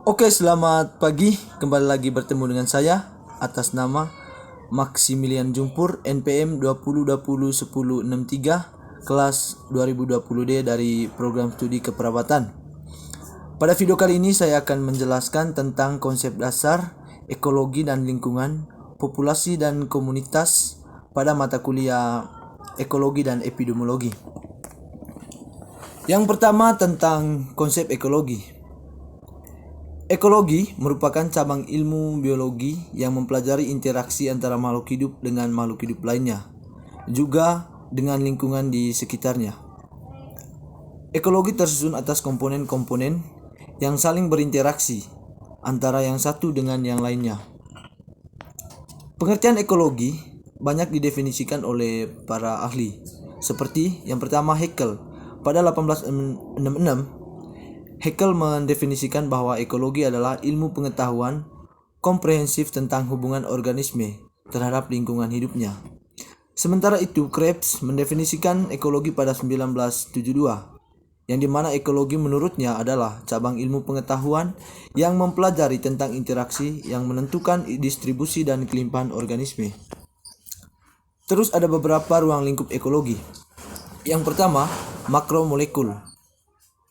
Oke, selamat pagi. Kembali lagi bertemu dengan saya atas nama Maximilian Jumpur, NPM 2020-1063, kelas 2020D dari program studi keperawatan. Pada video kali ini saya akan menjelaskan tentang konsep dasar ekologi dan lingkungan, populasi dan komunitas pada mata kuliah ekologi dan epidemiologi. Yang pertama tentang konsep ekologi. Ekologi merupakan cabang ilmu biologi yang mempelajari interaksi antara makhluk hidup dengan makhluk hidup lainnya, juga dengan lingkungan di sekitarnya. Ekologi tersusun atas komponen-komponen yang saling berinteraksi antara yang satu dengan yang lainnya. Pengertian ekologi banyak didefinisikan oleh para ahli, seperti yang pertama Haeckel. Pada 1866, Haeckel mendefinisikan bahwa ekologi adalah ilmu pengetahuan komprehensif tentang hubungan organisme terhadap lingkungan hidupnya. Sementara itu, Krebs mendefinisikan ekologi pada 1972, yang dimana ekologi menurutnya adalah cabang ilmu pengetahuan yang mempelajari tentang interaksi yang menentukan distribusi dan kelimpahan organisme. Terus ada beberapa ruang lingkup ekologi. Yang pertama, makromolekul.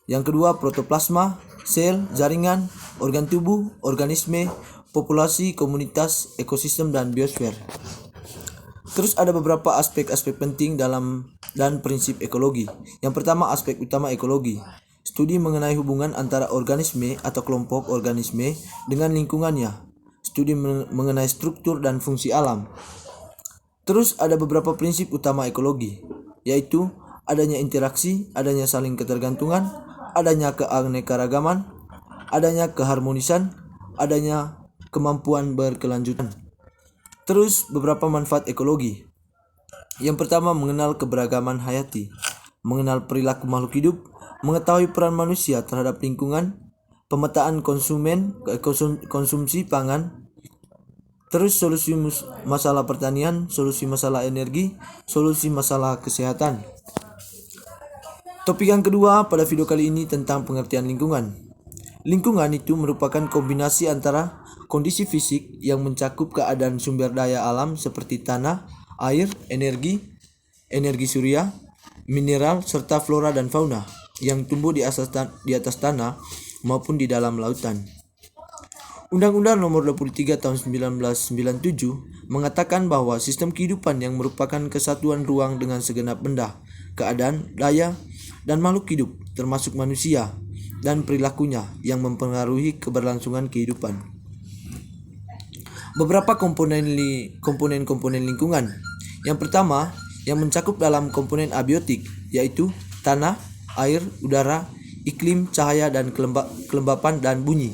Yang kedua, protoplasma, sel, jaringan, organ tubuh, organisme, populasi, komunitas, ekosistem, dan biosfer. Terus ada beberapa aspek-aspek penting dalam dan prinsip ekologi. Yang pertama, aspek utama ekologi. Studi mengenai hubungan antara organisme atau kelompok organisme dengan lingkungannya. Studi mengenai struktur dan fungsi alam. Terus ada beberapa prinsip utama ekologi, yaitu adanya interaksi, adanya saling ketergantungan, adanya keanekaragaman, adanya keharmonisan, adanya kemampuan berkelanjutan. Terus beberapa manfaat ekologi. Yang pertama, mengenal keberagaman hayati, mengenal perilaku makhluk hidup, mengetahui peran manusia terhadap lingkungan, pemetaan konsumsi pangan, terus solusi masalah pertanian, solusi masalah energi, solusi masalah kesehatan. Topik yang kedua pada video kali ini tentang pengertian lingkungan. Lingkungan itu merupakan kombinasi antara kondisi fisik yang mencakup keadaan sumber daya alam seperti tanah, air, energi surya, mineral, serta flora dan fauna yang tumbuh di atas tanah maupun di dalam lautan. Undang-Undang Nomor 23 Tahun 1997 mengatakan bahwa sistem kehidupan yang merupakan kesatuan ruang dengan segenap benda, keadaan, daya, dan makhluk hidup, termasuk manusia, dan perilakunya yang mempengaruhi keberlangsungan kehidupan. Beberapa komponen lingkungan. Yang pertama, yang mencakup dalam komponen abiotik, yaitu tanah, air, udara, iklim, cahaya, dan kelembapan dan bunyi.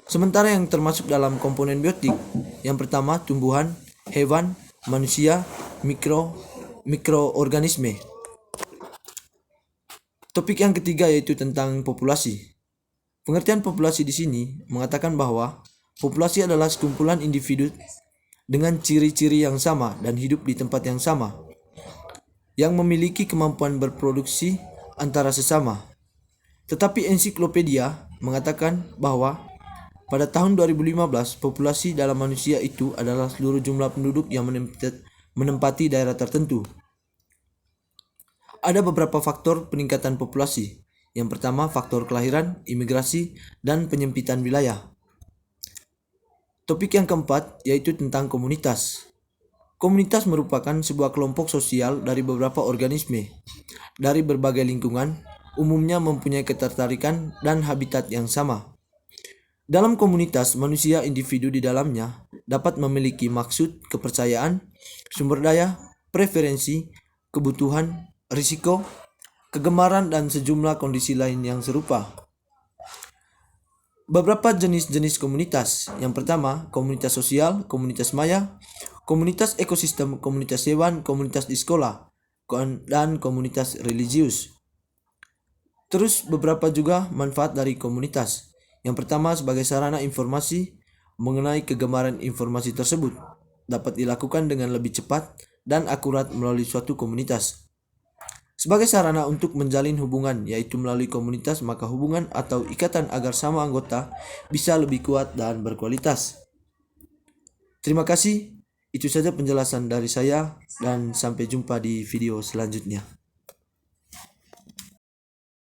Sementara yang termasuk dalam komponen biotik, yang pertama tumbuhan, hewan, manusia, mikroorganisme. Topik yang ketiga yaitu tentang populasi. Pengertian populasi di sini mengatakan bahwa populasi adalah sekumpulan individu dengan ciri-ciri yang sama dan hidup di tempat yang sama, yang memiliki kemampuan berproduksi antara sesama. Tetapi ensiklopedia mengatakan bahwa pada tahun 2015, populasi dalam manusia itu adalah seluruh jumlah penduduk yang menempati daerah tertentu. Ada beberapa faktor peningkatan populasi. Yang pertama, faktor kelahiran, imigrasi, dan penyempitan wilayah. Topik yang keempat yaitu tentang komunitas. Komunitas merupakan sebuah kelompok sosial dari beberapa organisme dari berbagai lingkungan, umumnya mempunyai ketertarikan dan habitat yang sama. Dalam komunitas, manusia individu di dalamnya dapat memiliki maksud, kepercayaan, sumber daya, preferensi, kebutuhan, risiko, kegemaran, dan sejumlah kondisi lain yang serupa. Beberapa jenis-jenis komunitas. Yang pertama, komunitas sosial, komunitas maya, komunitas ekosistem, komunitas hewan, komunitas di sekolah, dan komunitas religius. Terus beberapa juga manfaat dari komunitas. Yang pertama, sebagai sarana informasi mengenai kegemaran informasi tersebut dapat dilakukan dengan lebih cepat dan akurat melalui suatu komunitas. Sebagai sarana untuk menjalin hubungan, yaitu melalui komunitas, maka hubungan atau ikatan agar sama anggota bisa lebih kuat dan berkualitas. Terima kasih, itu saja penjelasan dari saya dan sampai jumpa di video selanjutnya.